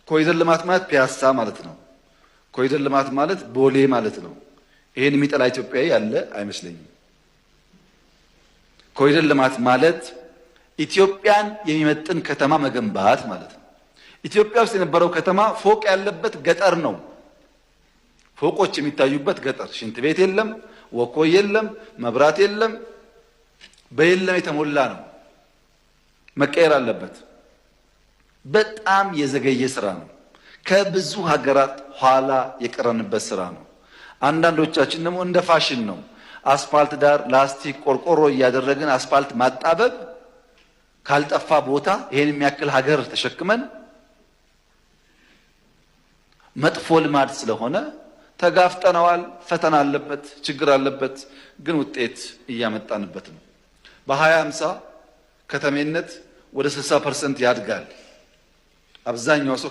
ኮሪደር ልማት ማለት ፒያሳ ማለት ነው። ኮሪደር ልማት ማለት ቦሌ ማለት ነው። ይሄን የሚጠላ ኢትዮጵያዊ ያለ አይመስለኝም። ኮሪደር ልማት ማለት ኢትዮጵያን የሚመጥን ከተማ መገንባት ማለት ነው። ኢትዮጵያ ውስጥ የነበረው ከተማ ፎቅ ያለበት ገጠር ነው። ፎቆች የሚታዩበት ገጠር፣ ሽንት ቤት የለም፣ ወኮይ የለም፣ መብራት የለም፣ በየለም የተሞላ ነው። መቀየር አለበት። በጣም የዘገየ ስራ ነው። ከብዙ ሀገራት ኋላ የቀረንበት ስራ ነው። አንዳንዶቻችን ደግሞ እንደ ፋሽን ነው አስፋልት ዳር ላስቲክ ቆርቆሮ እያደረግን አስፋልት ማጣበብ ካልጠፋ ቦታ ይሄን የሚያክል ሀገር ተሸክመን መጥፎ ልማድ ስለሆነ ተጋፍጠነዋል። ፈተና አለበት፣ ችግር አለበት፣ ግን ውጤት እያመጣንበት ነው። በ2050 ከተሜነት ወደ 60% ያድጋል። አብዛኛው ሰው